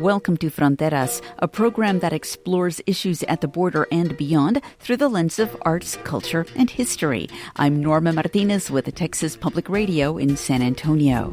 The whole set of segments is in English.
Welcome to Fronteras, a program that explores issues at the border and beyond through the lens of arts, culture, and history. I'm Norma Martinez with Texas Public Radio in San Antonio.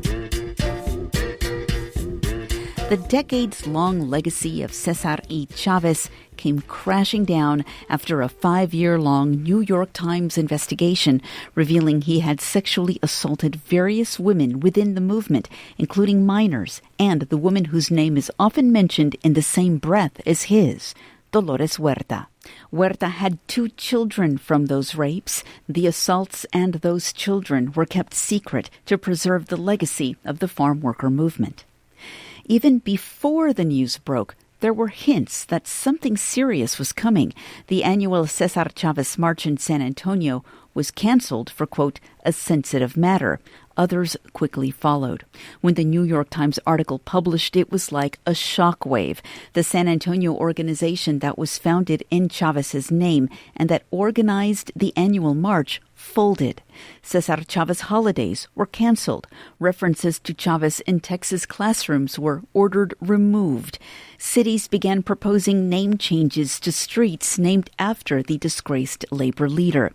The decades-long legacy of César Chávez came crashing down after a 5-year-long New York Times investigation revealing he had sexually assaulted various women within the movement, including minors, and the woman whose name is often mentioned in the same breath as his, Dolores Huerta. Huerta had 2 children from those rapes. The assaults and those children were kept secret to preserve the legacy of the farm worker movement. Even before the news broke, there were hints that something serious was coming. The annual César Chávez March in San Antonio was canceled for, quote, a sensitive matter. Others quickly followed. When the New York Times article published, it was like a shockwave. The San Antonio organization that was founded in Chávez's name and that organized the annual march folded. César Chávez holidays were canceled. References to Chávez in Texas classrooms were ordered removed. Cities began proposing name changes to streets named after the disgraced labor leader.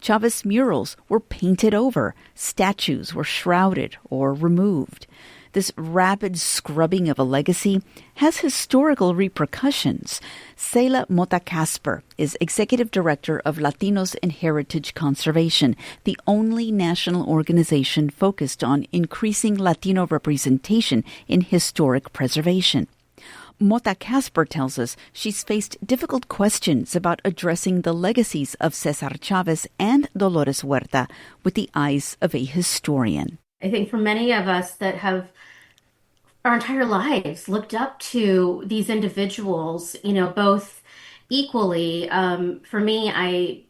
Chávez murals were painted over. Statues were shrouded or removed. This rapid scrubbing of a legacy has historical repercussions. Sehila Mota Casper is Executive Director of Latinos in Heritage Conservation, the only national organization focused on increasing Latino representation in historic preservation. Mota Casper tells us she's faced difficult questions about addressing the legacies of César Chávez and Dolores Huerta with the eyes of a historian. I think for many of us that have our entire lives looked up to these individuals, both equally. For me, I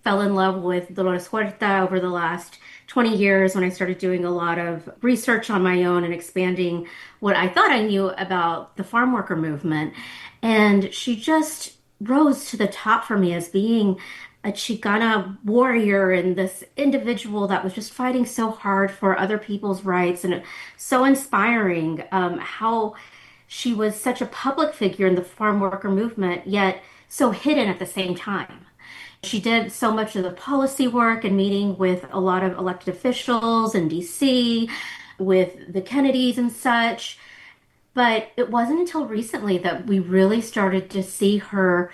fell in love with Dolores Huerta over the last 20 years when I started doing a lot of research on my own and expanding what I thought I knew about the farm worker movement. And she just rose to the top for me as being a Chicana warrior and this individual that was just fighting so hard for other people's rights, and so inspiring how she was such a public figure in the farm worker movement, yet so hidden at the same time. She did so much of the policy work and meeting with a lot of elected officials in DC, with the Kennedys and such. But it wasn't until recently that we really started to see her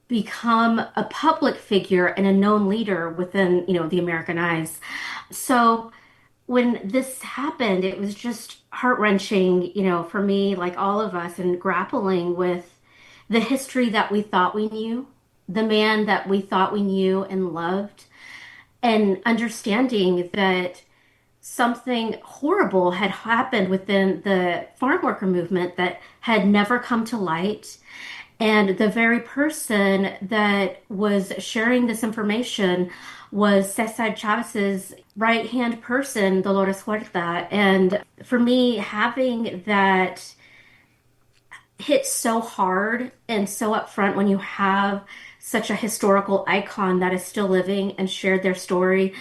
become a public figure and a known leader within, the American eyes. So when this happened, it was just heart-wrenching, for me, like all of us, and grappling with the history that we thought we knew, the man that we thought we knew and loved, and understanding that something horrible had happened within the farm worker movement that had never come to light. And the very person that was sharing this information was César Chávez's right-hand person, Dolores Huerta. And for me, having that hit so hard and so upfront when you have such a historical icon that is still living and shared their story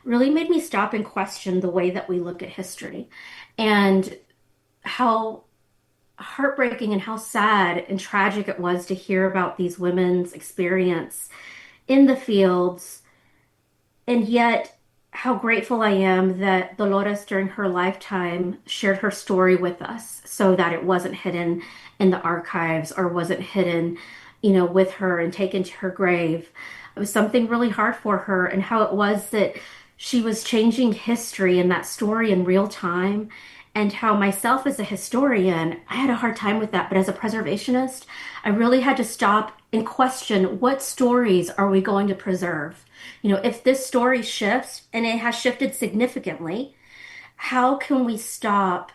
really made me stop and question the way that we look at history and how heartbreaking and how sad and tragic it was to hear about these women's experience in the fields. And yet how grateful I am that Dolores during her lifetime shared her story with us so that it wasn't hidden in the archives or wasn't hidden, with her and taken to her grave. It was something really hard for her, and how it was that she was changing history and that story in real time, and how myself as a historian, I had a hard time with that. But as a preservationist, I really had to stop and question, what stories are we going to preserve? If this story shifts, and it has shifted significantly, how can we stop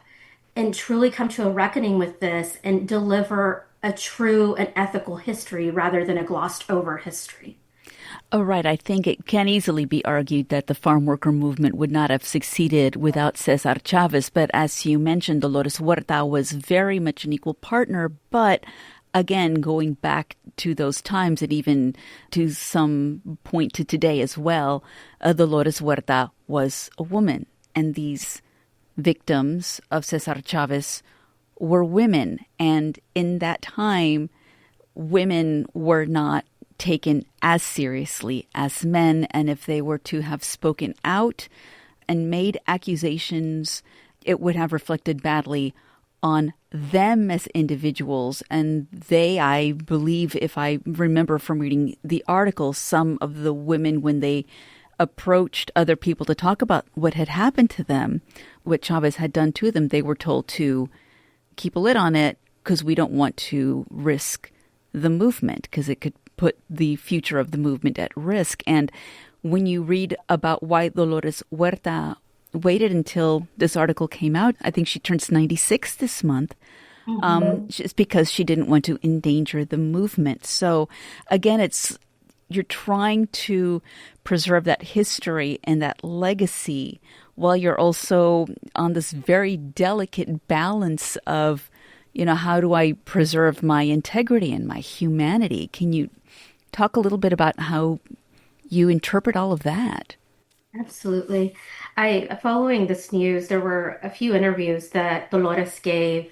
and truly come to a reckoning with this and deliver a true and ethical history rather than a glossed over history? Oh, right. I think it can easily be argued that the farm worker movement would not have succeeded without César Chávez. But as you mentioned, Dolores Huerta was very much an equal partner. But again, going back to those times and even to some point to today as well, Dolores Huerta was a woman. And these victims of César Chávez were women. And in that time, women were not taken as seriously as men. And if they were to have spoken out and made accusations, it would have reflected badly on them as individuals. And they, I believe, if I remember from reading the article, some of the women, when they approached other people to talk about what had happened to them, what Chavez had done to them, they were told to keep a lid on it because we don't want to risk the movement, because it could put the future of the movement at risk. And when you read about why Dolores Huerta waited until this article came out, I think she turns 96 this month, just because she didn't want to endanger the movement. So again, you're trying to preserve that history and that legacy while you're also on this very delicate balance of, how do I preserve my integrity and my humanity? Can you talk a little bit about how you interpret all of that? Absolutely. Following this news, there were a few interviews that Dolores gave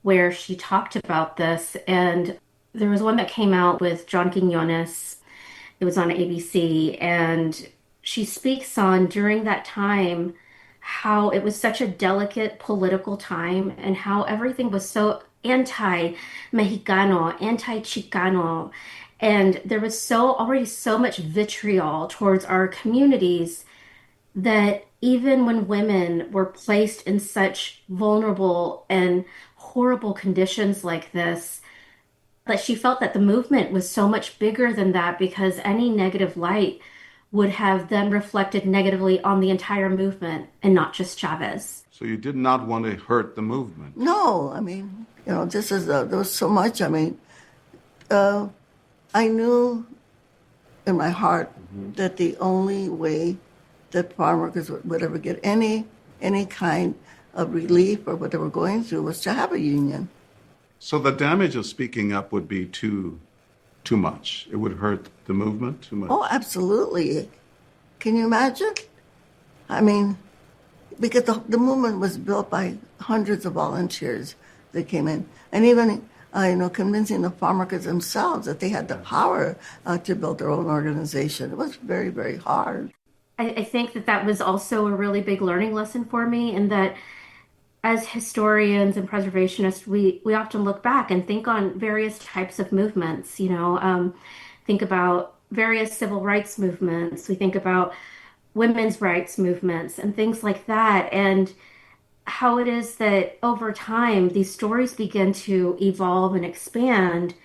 where she talked about this. And there was one that came out with John Quinones. It was on ABC. And she speaks on, during that time, how it was such a delicate political time and how everything was so anti-Mexicano, anti-Chicano. And there was already so much vitriol towards our communities that even when women were placed in such vulnerable and horrible conditions like this, that she felt that the movement was so much bigger than that, because any negative light would have then reflected negatively on the entire movement and not just Chavez. So you did not want to hurt the movement? No, this is there was so much. I knew in my heart that the only way that farm workers would ever get any kind of relief or what they were going through was to have a union. So the damage of speaking up would be too much. It would hurt the movement too much. Oh, absolutely. Can you imagine? Because the movement was built by hundreds of volunteers that came in. And even, convincing the farm workers themselves that they had the power to build their own organization. It was very, very hard. I think that was also a really big learning lesson for me, in that as historians and preservationists, we often look back and think on various types of movements, think about various civil rights movements. We think about women's rights movements and things like that. And how it is that over time, these stories begin to evolve and expand.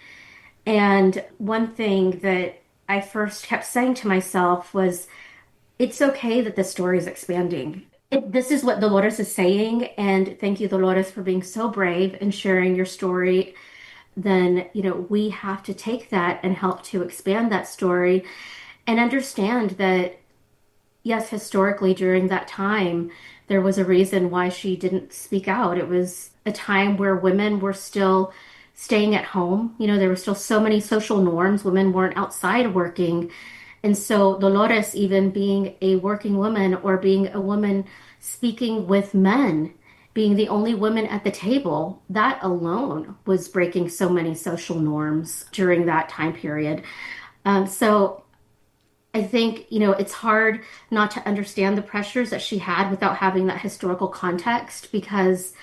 And one thing that I first kept saying to myself was, it's okay that the story is expanding. This is what Dolores is saying, and thank you, Dolores, for being so brave and sharing your story. Then, we have to take that and help to expand that story and understand that, yes, historically during that time, there was a reason why she didn't speak out. It was a time where women were still staying at home. There were still so many social norms. Women weren't outside working. And so Dolores, even being a working woman or being a woman speaking with men, being the only woman at the table, that alone was breaking so many social norms during that time period. So I think, it's hard not to understand the pressures that she had without having that historical context, because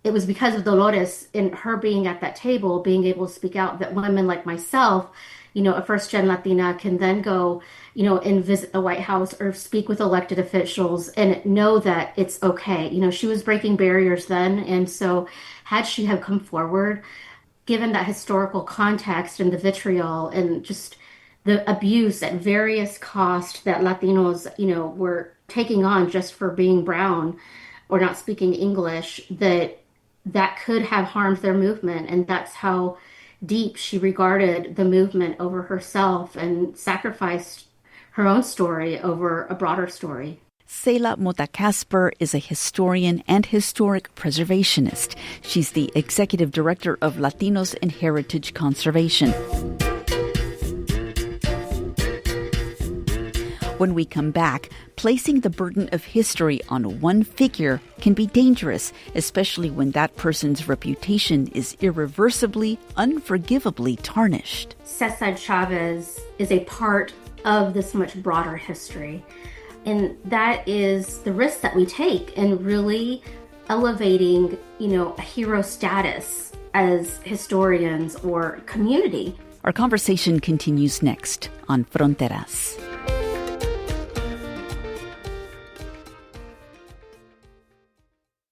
it was because of Dolores and her being at that table, being able to speak out, that women like myself, a first-gen Latina can then go, and visit the White House or speak with elected officials and know that it's okay. She was breaking barriers then. And so had she have come forward, given that historical context and the vitriol and just the abuse at various costs that Latinos, were taking on just for being brown or not speaking English, that could have harmed their movement. And that's how deep she regarded the movement over herself and sacrificed her own story over a broader story. Sehila Mota Casper is a historian and historic preservationist. She's the executive director of Latinos in Heritage Conservation. When we come back, placing the burden of history on one figure can be dangerous, especially when that person's reputation is irreversibly, unforgivably tarnished. César Chávez is a part of this much broader history. And that is the risk that we take in really elevating, a hero status as historians or community. Our conversation continues next on Fronteras.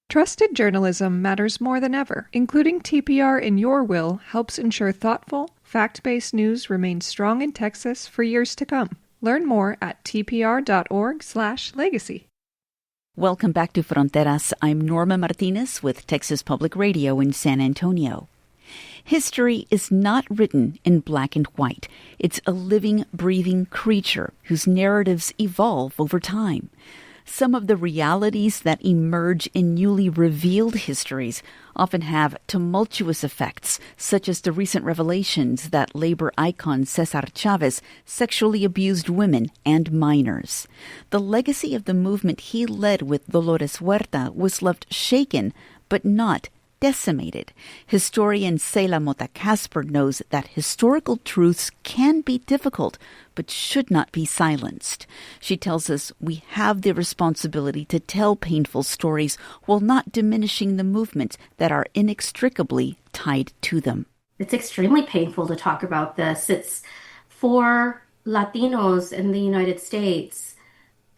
Trusted journalism matters more than ever. Including TPR in your will helps ensure thoughtful, fact-based news remains strong in Texas for years to come. Learn more at tpr.org/legacy. Welcome back to Fronteras. I'm Norma Martinez with Texas Public Radio in San Antonio. History is not written in black and white. It's a living, breathing creature whose narratives evolve over time. Some of the realities that emerge in newly revealed histories often have tumultuous effects, such as the recent revelations that labor icon César Chávez sexually abused women and minors. The legacy of the movement he led with Dolores Huerta was left shaken, but not decimated. Historian Sehila Mota Casper knows that historical truths can be difficult, but should not be silenced. She tells us we have the responsibility to tell painful stories while not diminishing the movements that are inextricably tied to them. It's extremely painful to talk about this. It's for Latinos in the United States.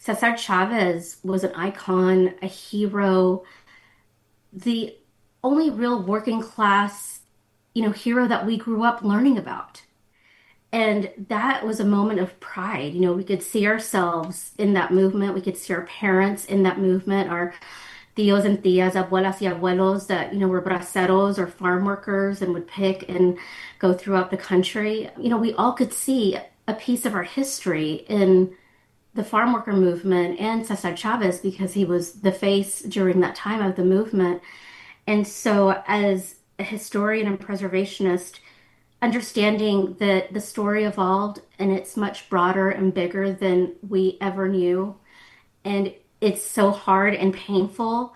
César Chávez was an icon, a hero, the only real working class, hero that we grew up learning about. And that was a moment of pride. We could see ourselves in that movement. We could see our parents in that movement, our tíos and tías, abuelas y abuelos that, were braceros or farm workers and would pick and go throughout the country. We all could see a piece of our history in the farm worker movement and César Chávez because he was the face during that time of the movement. And so as a historian and preservationist, understanding that the story evolved and it's much broader and bigger than we ever knew. And it's so hard and painful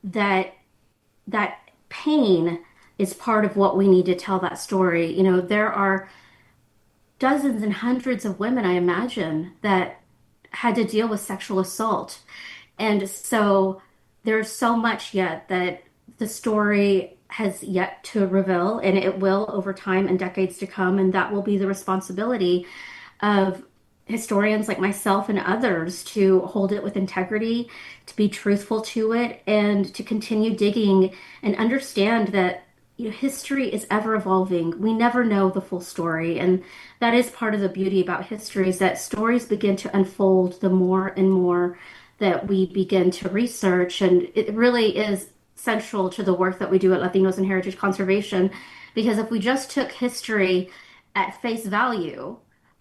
that pain is part of what we need to tell that story. There are dozens and hundreds of women, I imagine, that had to deal with sexual assault. And so there's so much yet that the story has yet to reveal, and it will over time and decades to come, and that will be the responsibility of historians like myself and others to hold it with integrity, to be truthful to it, and to continue digging and understand that history is ever evolving. We never know the full story, and that is part of the beauty about history, is that stories begin to unfold the more and more that we begin to research, and it really is central to the work that we do at Latinos and Heritage Conservation, because if we just took history at face value,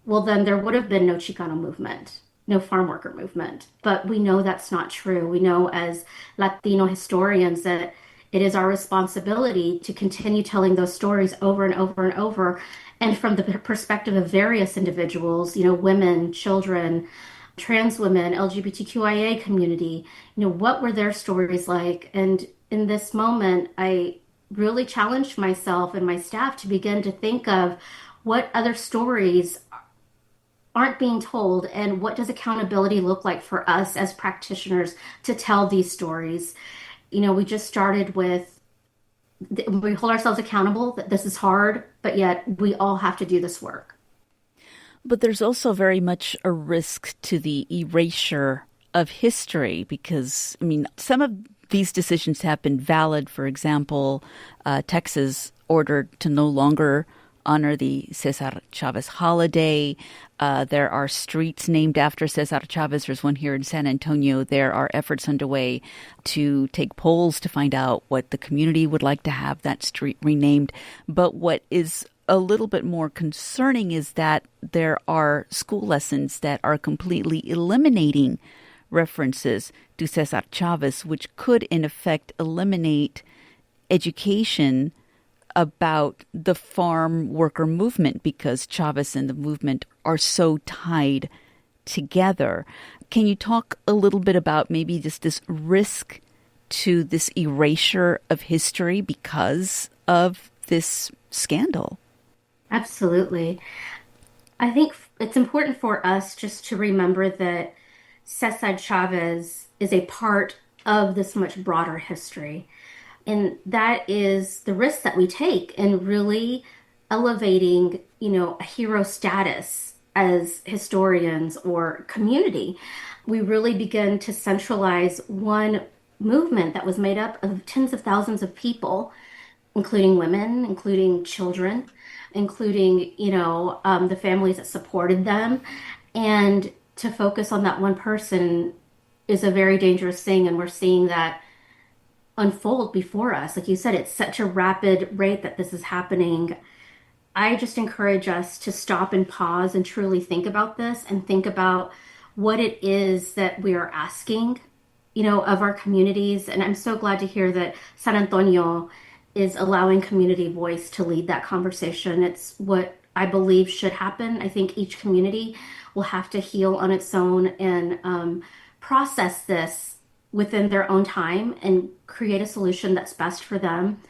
well, then there would have been no Chicano movement, no farm worker movement. But we know that's not true. We know as Latino historians that it is our responsibility to continue telling those stories over and over and over. And from the perspective of various individuals, women, children, trans women, LGBTQIA community, what were their stories like? And in this moment, I really challenged myself and my staff to begin to think of what other stories aren't being told and what does accountability look like for us as practitioners to tell these stories. We just started with, we hold ourselves accountable that this is hard, but yet we all have to do this work. But there's also very much a risk to the erasure of history because, some of these decisions have been valid. For example, Texas ordered to no longer honor the César Chávez holiday. There are streets named after César Chávez. There's one here in San Antonio. There are efforts underway to take polls to find out what the community would like to have that street renamed. But what is a little bit more concerning is that there are school lessons that are completely eliminating references to César Chávez, which could in effect eliminate education about the farm worker movement because Chávez and the movement are so tied together. Can you talk a little bit about maybe just this risk to this erasure of history because of this scandal? Absolutely. I think it's important for us just to remember that César Chávez is a part of this much broader history. And that is the risk that we take in really elevating, a hero status as historians or community. We really begin to centralize one movement that was made up of tens of thousands of people, including women, including children, including, the families that supported them. And to focus on that one person is a very dangerous thing. And we're seeing that unfold before us. Like you said, it's such a rapid rate that this is happening. I just encourage us to stop and pause and truly think about this and think about what it is that we are asking, of our communities. And I'm so glad to hear that San Antonio is allowing community voice to lead that conversation. It's what I believe should happen. I think each community will have to heal on its own and process this within their own time and create a solution that's best for them.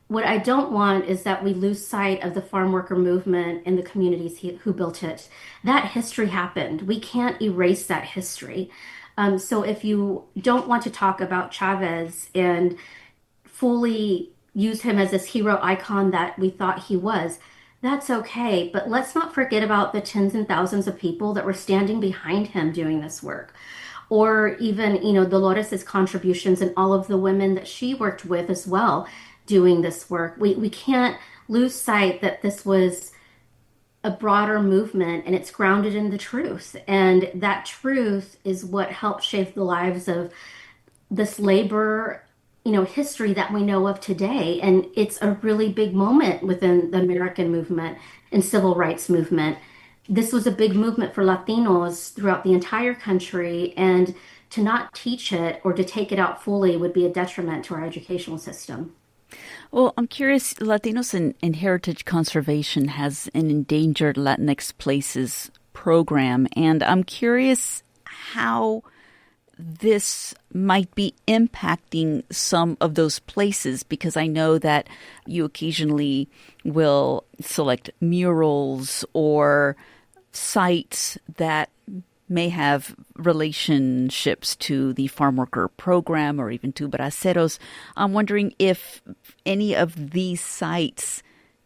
What I don't want is that we lose sight of the farm worker movement and the communities who built it. That history happened. We can't erase that history. So if you don't want to talk about Chavez and fully use him as this hero icon that we thought he was, that's okay. But let's not forget about the tens and thousands of people that were standing behind him doing this work. Or even, Dolores's contributions and all of the women that she worked with as well doing this work. We can't lose sight that this was a broader movement and it's grounded in the truth. And that truth is what helped shape the lives of this labor, history that we know of today. And it's a really big moment within the American movement and civil rights movement. This was a big movement for Latinos throughout the entire country, and to not teach it or to take it out fully would be a detriment to our educational system. Well, I'm curious, Latinos in Heritage Conservation has an Endangered Latinx Places program, and I'm curious how this might be impacting some of those places, because I know that you occasionally will select murals or sites that may have relationships to the farm worker program or even to braceros. I'm wondering if any of these sites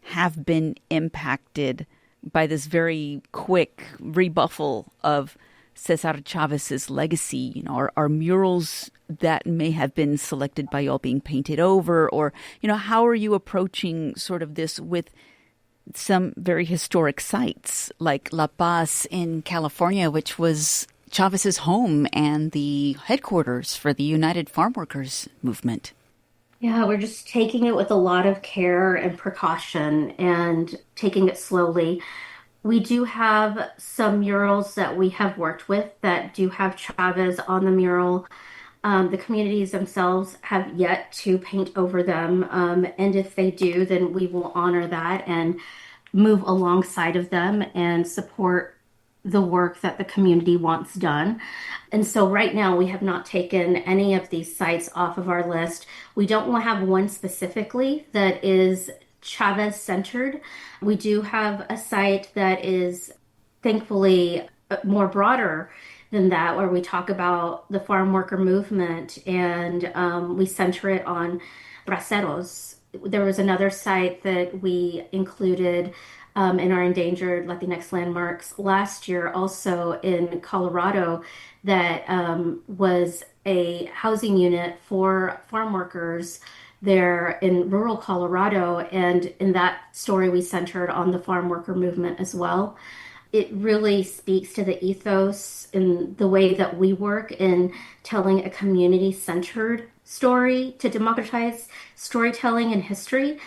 have been impacted by this very quick rebuffal of César Chávez's legacy. Are murals that may have been selected by y'all being painted over? Or, how are you approaching sort of this with some very historic sites like La Paz in California, which was Chávez's home and the headquarters for the United Farm Workers movement? Yeah, we're just taking it with a lot of care and precaution and taking it slowly. We do have some murals that we have worked with that do have Chavez on the mural. The communities themselves have yet to paint over them. And if they do, then we will honor that and move alongside of them and support the work that the community wants done. And so right now we have not taken any of these sites off of our list. We don't want to have one specifically that is Chavez centered. We do have a site that is thankfully more broader than that, where we talk about the farm worker movement and we center it on braceros. There was another site that we included in our endangered Latinx landmarks last year, also in Colorado, that was a housing unit for farm workers there in rural Colorado. And in that story, we centered on the farm worker movement as well. It really speaks to the ethos and the way that we work in telling a community-centered story to democratize storytelling and history.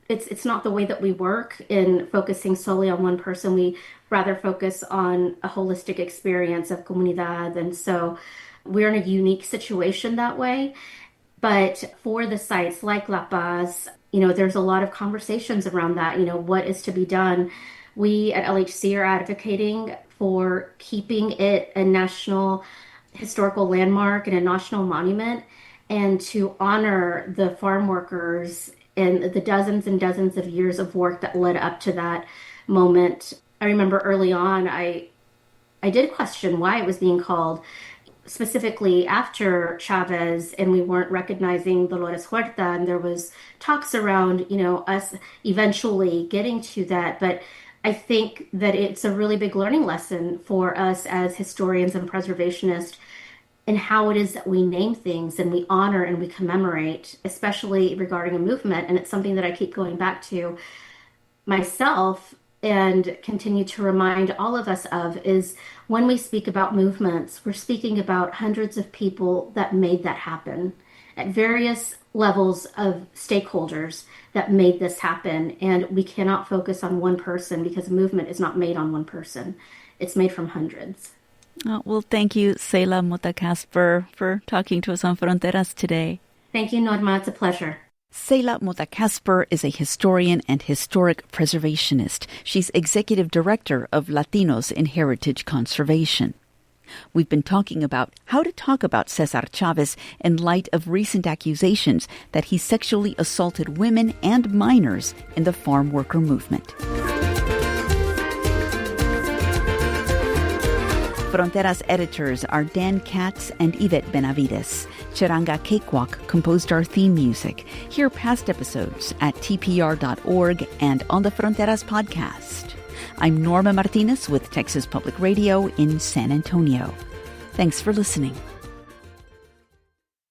It's not the way that we work in focusing solely on one person. We rather focus on a holistic experience of comunidad. And so we're in a unique situation that way. But for the sites like La Paz, there's a lot of conversations around that, what is to be done. We at LHC are advocating for keeping it a national historical landmark and a national monument, and to honor the farm workers and the dozens and dozens of years of work that led up to that moment. I remember early on, I did question why it was being called, specifically after Chavez, and we weren't recognizing Dolores Huerta, and there was talks around, us eventually getting to that. But I think that it's a really big learning lesson for us as historians and preservationists, and how it is that we name things and we honor and we commemorate, especially regarding a movement. And it's something that I keep going back to myself and continue to remind all of us of, is when we speak about movements, we're speaking about hundreds of people that made that happen at various levels of stakeholders that made this happen. And we cannot focus on one person, because a movement is not made on one person. It's made from hundreds. Well, thank you, Sehila Mota Casper, for talking to us on Fronteras today. Thank you, Norma. It's a pleasure. Sehila Mota Casper is a historian and historic preservationist. She's executive director of Latinos in Heritage Conservation. We've been talking about how to talk about César Chávez in light of recent accusations that he sexually assaulted women and minors in the farm worker movement. Fronteras editors are Dan Katz and Yvette Benavides. Charanga Cakewalk composed our theme music. Hear past episodes at tpr.org and on the Fronteras podcast. I'm Norma Martinez with Texas Public Radio in San Antonio. Thanks for listening.